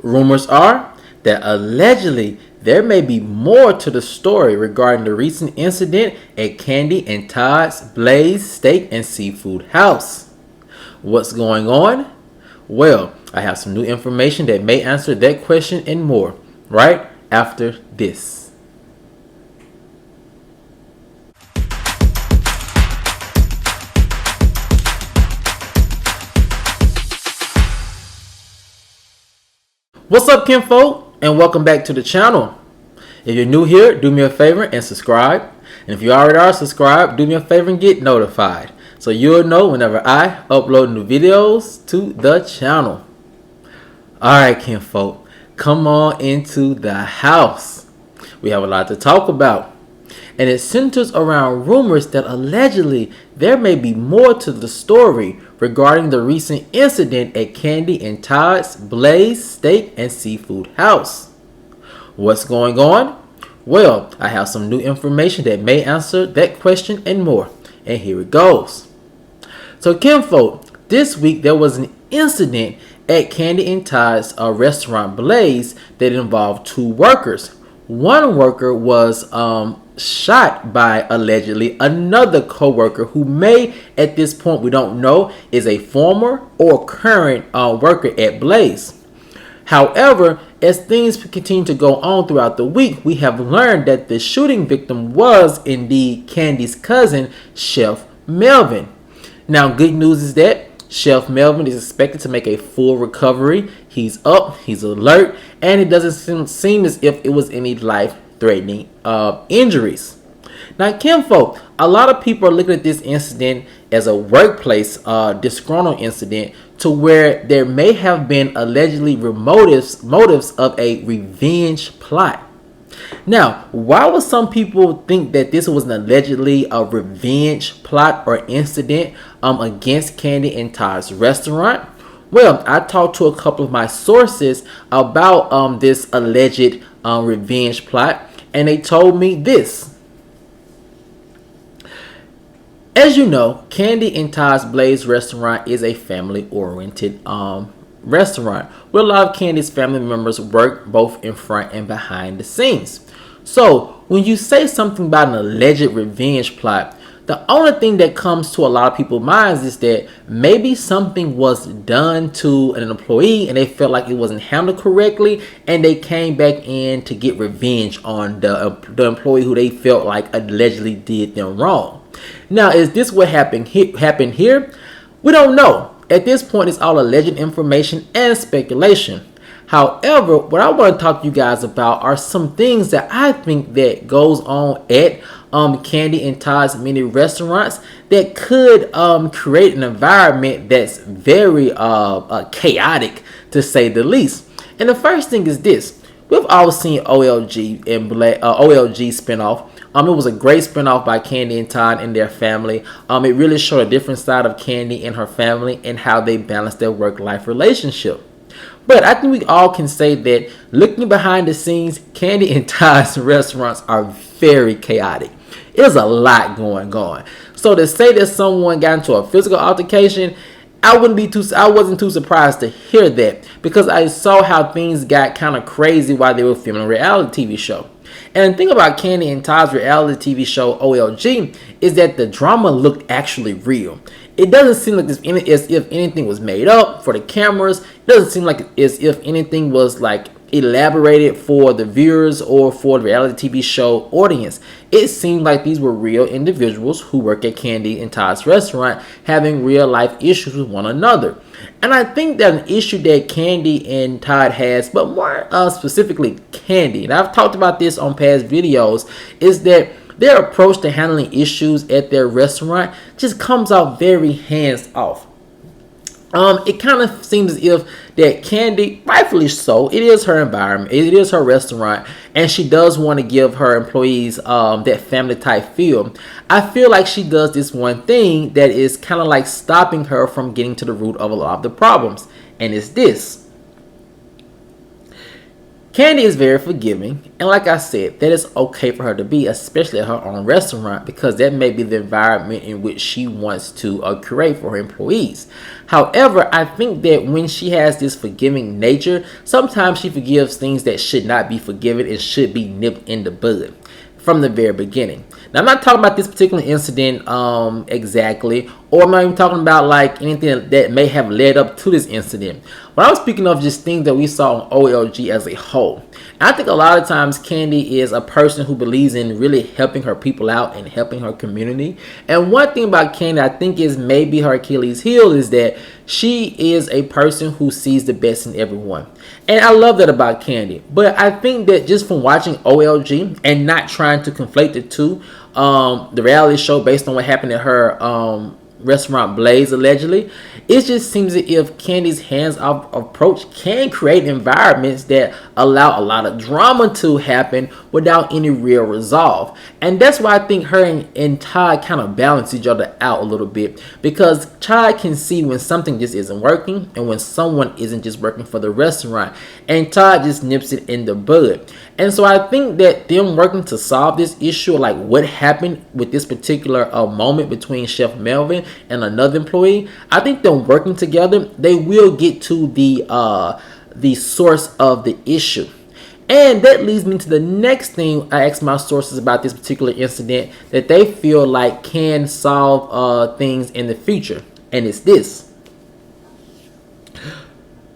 Rumors are that allegedly there may be more to the story regarding the recent incident at Kandi and Todd's Blaze Steak and Seafood House. What's going on? Well, I have some new information that may answer that question and more right after this. What's up, kinfolk, and welcome back to the channel. If you're new here, do me a favor and subscribe. And if you already are subscribed, do me a favor and get notified, so you'll know whenever I upload new videos to the channel. Alright, kinfolk, come on into the house. We have a lot to talk about, and it centers around rumors that allegedly there may be more to the story regarding the recent incident at Kandi and Todd's Blaze Steak and Seafood House. What's going on? Well, I have some new information that may answer that question and more, and here it goes. So, kinfolk, this week there was an incident at Kandi and Todd's restaurant Blaze that involved two workers. One worker was shot by allegedly another co-worker who may, at this point we don't know, is a former or current worker at Blaze. However, as things continue to go on throughout the week, we have learned that the shooting victim was indeed Kandi's cousin, Chef Melvin. Now, good news is that Chef Melvin is expected to make a full recovery. He's up, he's alert, and it doesn't seem as if it was any life-threatening injuries. Now, kinfolk, a lot of people are looking at this incident as a workplace disgruntled incident, to where there may have been allegedly motives of a revenge plot. Now, why would some people think that this was an allegedly a revenge plot or incident against Kandi and Todd's restaurant? Well, I talked to a couple of my sources about this alleged revenge plot, and they told me this. As you know, Kandi and Todd's Blaze restaurant is a family-oriented restaurant where a lot of Kandi's family members work both in front and behind the scenes. So when you say something about an alleged revenge plot, the only thing that comes to a lot of people's minds is that maybe something was done to an employee and they felt like it wasn't handled correctly, and they came back in to get revenge on the employee who they felt like allegedly did them wrong. Now, is this what happened here? We don't know. At this point, it's all alleged information and speculation. However, what I want to talk to you guys about are some things that I think that goes on at Kandi and Todd's many restaurants that could create an environment that's very chaotic, to say the least. And the first thing is this: we've all seen OLG and OLG spinoff. It was a great spinoff by Kandi and Todd and their family. It really showed a different side of Kandi and her family and how they balance their work-life relationship. But I think we all can say that looking behind the scenes, Kandi and Todd's restaurants are very chaotic. There's a lot going on. So to say that someone got into a physical altercation, I wasn't too surprised to hear that, because I saw how things got kind of crazy while they were filming a reality TV show. And the thing about Kandi and Todd's reality TV show OLG is that the drama looked actually real. It doesn't seem like as if anything was made up for the cameras. It doesn't seem like as if anything was like elaborated for the viewers or for the reality TV show audience. It seemed like these were real individuals who work at Kandi and Todd's restaurant having real life issues with one another. And I think that an issue that Kandi and Todd has, but more specifically Kandi, and I've talked about this on past videos, is that their approach to handling issues at their restaurant just comes out very hands off. It kind of seems as if that Kandi, rightfully so, it is her environment, it is her restaurant, and she does want to give her employees that family type feel. I feel like she does this one thing that is kind of like stopping her from getting to the root of a lot of the problems, and it's this. Kandi is very forgiving, and like I said, that is okay for her to be, especially at her own restaurant, because that may be the environment in which she wants to create for her employees. However, I think that when she has this forgiving nature, sometimes she forgives things that should not be forgiven and should be nipped in the bud from the very beginning. Now, I'm not talking about this particular incident exactly, or I'm not even talking about like anything that may have led up to this incident. But I'm speaking of just things that we saw on OLG as a whole. And I think a lot of times Kandi is a person who believes in really helping her people out and helping her community. And one thing about Kandi, I think, is maybe her Achilles heel is that she is a person who sees the best in everyone. And I love that about Kandi. But I think that just from watching OLG and not trying to conflate the two, the reality show based on what happened at her restaurant Blaze allegedly, it just seems as if Kandi's hands-off approach can create environments that allow a lot of drama to happen without any real resolve. And that's why I think her and Todd kind of balance each other out a little bit, because Todd can see when something just isn't working and when someone isn't just working for the restaurant, and Todd just nips it in the bud. And so I think that them working to solve this issue, like what happened with this particular moment between Chef Melvin and another employee, I think them working together, they will get to the source of the issue. And that leads me to the next thing I asked my sources about this particular incident that they feel like can solve things in the future. And it's this.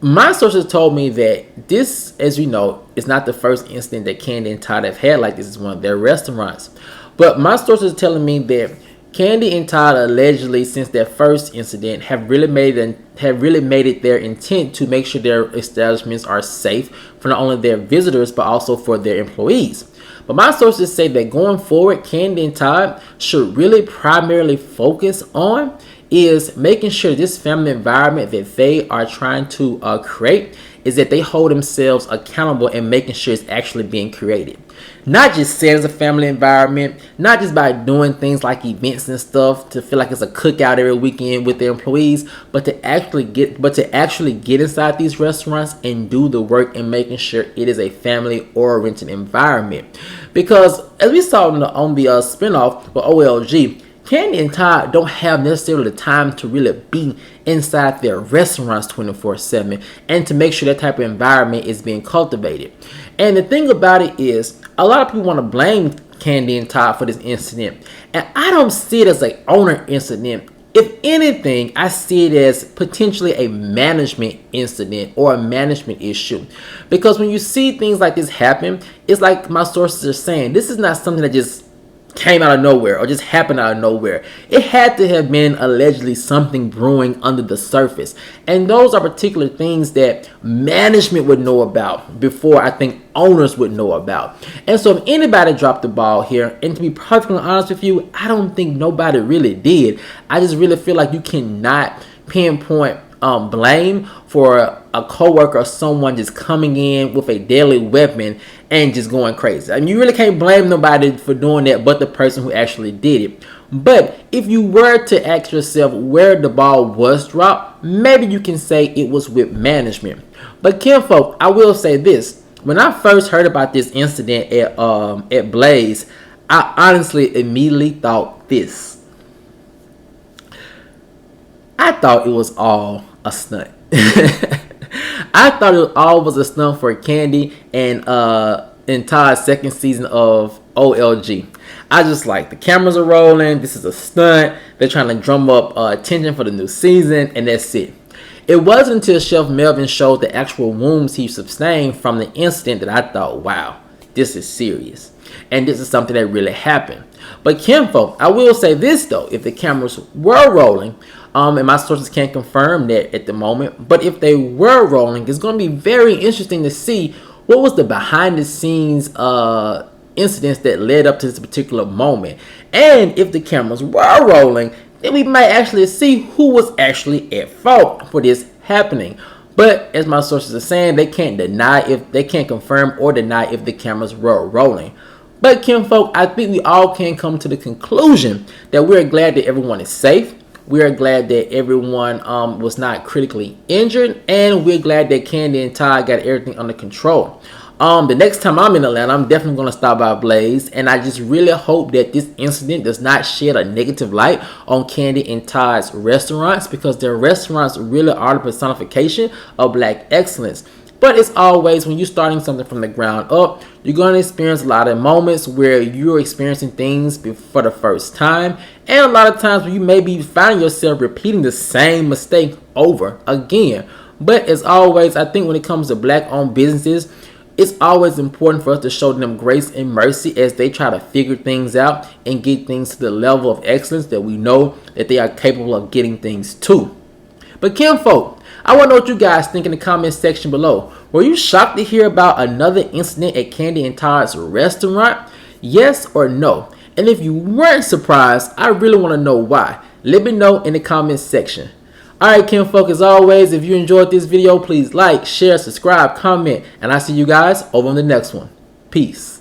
My sources told me that this, as you know, is not the first incident that Kandi and Todd have had like this is one of their restaurants. But my sources are telling me that Kandi and Todd allegedly, since their first incident, have really made it their intent to make sure their establishments are safe for not only their visitors but also for their employees. But my sources say that going forward, Kandi and Todd should really primarily focus on is making sure this family environment that they are trying to create is that they hold themselves accountable and making sure it's actually being created. Not just set as a family environment, not just by doing things like events and stuff to feel like it's a cookout every weekend with their employees, but to actually get inside these restaurants and do the work and making sure it is a family-oriented environment. Because as we saw on the spinoff with OLG, Kandi and Todd don't have necessarily the time to really be inside their restaurants 24/7 and to make sure that type of environment is being cultivated. And the thing about it is, a lot of people want to blame Kandi and Todd for this incident, and I don't see it as an owner incident. If anything, I see it as potentially a management incident or a management issue. Because when you see things like this happen, it's like my sources are saying, this is not something that just came out of nowhere or just happened out of nowhere. It had to have been allegedly something brewing under the surface. And those are particular things that management would know about before I think owners would know about. And so if anybody dropped the ball here, and to be perfectly honest with you, I don't think nobody really did. I just really feel like you cannot pinpoint blame for a coworker or someone just coming in with a deadly weapon and just going crazy. I mean, you really can't blame nobody for doing that but the person who actually did it. But if you were to ask yourself where the ball was dropped, maybe you can say it was with management. But kinfolk, I will say this. When I first heard about this incident at Blaze, I honestly immediately thought this. I thought it was all a stunt. I thought it all was a stunt for Kandi and Todd's second season of OLG. I just like the cameras are rolling. This is a stunt. They're trying to drum up attention for the new season, and that's it. It wasn't until Chef Melvin showed the actual wounds he sustained from the incident that I thought, wow, this is serious. And this is something that really happened. But kinfolk, I will say this though, if the cameras were rolling, and my sources can't confirm that at the moment, but if they were rolling, it's going to be very interesting to see what was the behind the scenes incidents that led up to this particular moment. And if the cameras were rolling, then we might actually see who was actually at fault for this happening. But as my sources are saying, they can't confirm or deny if the cameras were rolling. But kinfolk, I think we all can come to the conclusion that we're glad that everyone is safe. We are glad that everyone was not critically injured, and we're glad that Kandi and Todd got everything under control. The next time I'm in Atlanta, I'm definitely going to stop by Blaze, and I just really hope that this incident does not shed a negative light on Kandi and Todd's restaurants, because their restaurants really are the personification of Black excellence. But it's always, when you're starting something from the ground up, you're going to experience a lot of moments where you're experiencing things for the first time, and a lot of times where you may be finding yourself repeating the same mistake over again. But as always, I think when it comes to Black-owned businesses, it's always important for us to show them grace and mercy as they try to figure things out and get things to the level of excellence that we know that they are capable of getting things to. But kinfolk, I want to know what you guys think in the comment section below. Were you shocked to hear about another incident at Kandi and Todd's restaurant? Yes or no? And if you weren't surprised, I really want to know why. Let me know in the comment section. Alright, kinfolk, as always, if you enjoyed this video, please like, share, subscribe, comment, and I'll see you guys over on the next one. Peace.